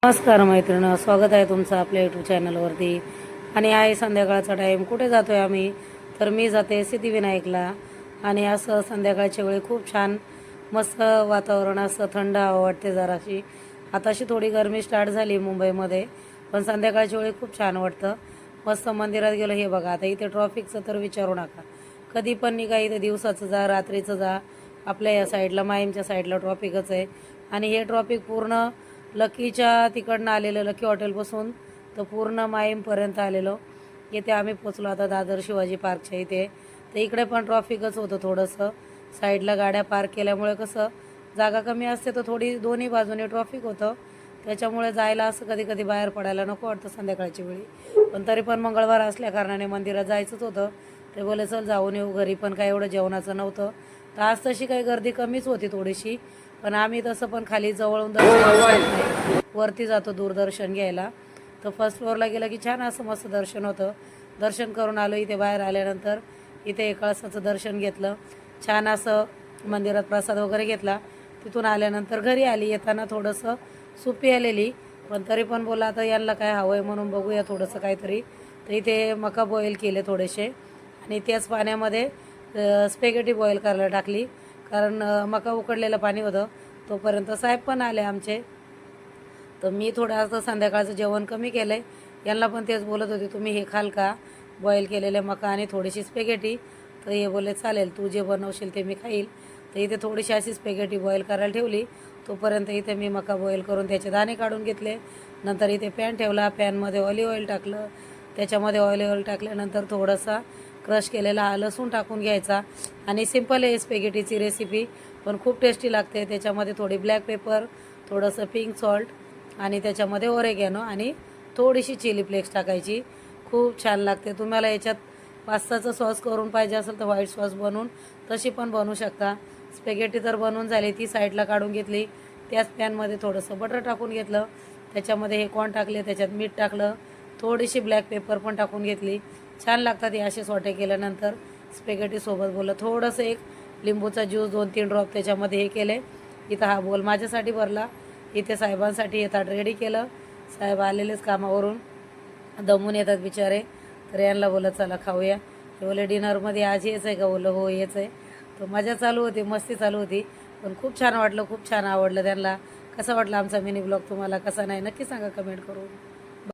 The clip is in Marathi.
नमस्कार मैत्रिणी, स्वागत आहे तुमचं आपल्या यूट्यूब चॅनलवरती. आणि आहे संध्याकाळचा टाईम. कुठे जातो आहे आम्ही? तर मी जाते सिद्धिविनायकला. आणि असं संध्याकाळच्या वेळी खूप छान मस्त वातावरण, असं थंड हवा वाटते जराशी. आताशी थोडी गरमी स्टार्ट झाली मुंबईमध्ये, पण संध्याकाळच्या वेळी खूप छान वाटतं. मस्त मंदिरात गेलं. हे बघा, आता इथे ट्रॉफिकचं तर विचारू नका. कधी पण निघा, इथे दिवसाचं जा रात्रीचं जा, आपल्या या साईडला माहीमच्या साईडला ट्रॉफिकच आहे. आणि हे ट्रॉफिक पूर्ण लकीच्या तिकडनं आलेलं, लकी हॉटेलपासून तर पूर्ण माहीमपर्यंत आलेलो. इथे आम्ही पोचलो आता दादर शिवाजी पार्कच्या इथे. तर इकडे पण ट्रॉफिकच होतं थोडंसं. साईडला गाड्या पार्क केल्यामुळे कसं जागा कमी असते, तर थोडी दोन्ही बाजूने ट्रॉफिक होतं. त्याच्यामुळे जायला असं कधी कधी बाहेर पडायला नको वाटतं संध्याकाळची वेळी. पण तरी पण मंगळवार असल्या कारणाने मंदिरात जायचंच होतं. ते बोले चल जाऊन येऊ. घरी पण काय एवढं जेवणाचं नव्हतं, तर आज तशी काही गर्दी कमीच होती थोडीशी. पण आम्ही तसं पण खाली जवळून दर्शन वरती जातो दूरदर्शन घ्यायला. तर फर्स्ट फ्लोअरला गेलं की छान असं मस्त दर्शन होतं. दर्शन करून आलो. इथे बाहेर आल्यानंतर इथे कळसाचं दर्शन घेतलं. छान असं मंदिरात प्रसाद वगैरे घेतला. तिथून आल्यानंतर घरी आली. येताना थोडंसं सुपी आलेली, पण तरी पण बोला आता यांना काय हवं आहे म्हणून बघूया थोडंसं काहीतरी. तर इथे मका बॉईल केले थोडेसे, आणि त्याच पाण्यामध्ये स्पेगेटी बॉईल करायला टाकली. कारण मका उकडलेलं पाणी होतं. तोपर्यंत साहेब पण आले आमचे. तर मी थोडं असं संध्याकाळचं जेवण कमी केलं आहे. यांना पण तेच बोलत होते, तुम्ही हे खाल का, बॉईल केलेले मका आणि थोडीशी स्पेगेटी. तर हे बोलले चालेल, तू जे बनवशील ते मी खाईल. तर इथे थोडीशी अशी स्पेगेटी बॉईल करायला ठेवली. तोपर्यंत इथे मी मका बॉईल करून त्याचे दाणे काढून घेतले. नंतर इथे पॅन ठेवला. पॅनमध्ये ऑलिव्ह ऑइल टाकलं. त्याच्यामध्ये ऑलिव्ह ऑइल टाकल्यानंतर थोडासा क्रश केलेला लसूण टाकून घ्यायचा. आणि सिंपल आहे स्पेगेटीची रेसिपी, पण खूप टेस्टी लागते. त्याच्यामध्ये थोडी ब्लॅक पेपर, थोडंसं पिंक सॉल्ट, आणि त्याच्यामध्ये ओरेगॅनो आणि थोडीशी चिली फ्लेक्स टाकायची. खूप छान लागते. तुम्हाला याच्यात पास्ताचं सॉस करून पाहिजे असेल तर व्हाईट सॉस बनवून तशी पण बनवू शकता. स्पेगेटी तर बनवून झाली, ती साईडला काढून घेतली. त्याच पॅनमध्ये थोडंसं बटर टाकून घेतलं. त्याच्यामध्ये हे कॉर्न टाकले, त्याच्यात मीठ टाकलं, थोडीशी ब्लॅक पेपर पण टाकून घेतली. छान लागतात हे असे सॉटे केल्यानंतर स्पेगेटीसोबत. बोललं थोडंसं एक लिंबूचा ज्यूस 2-3 ड्रॉप त्याच्यामध्ये हे केले. इथं हा बोल माझ्यासाठी भरला. इथे साहेबांसाठी हे ताट रेडी केलं. साहेब आलेलेच कामावरून, दमून येतात बिचारे. तर यांना बोलत चला खाऊया. ते बोले डिनरमध्ये आज हेच आहे का? बोललं हो हेच आहे. तर मजा चालू होती, मस्ती चालू होती. पण खूप छान वाटलं, खूप छान आवडलं त्यांना. कसा वाटला आमचा मिनी ब्लॉग तुम्हाला? कसा नाही नक्की सांगा कमेंट करून.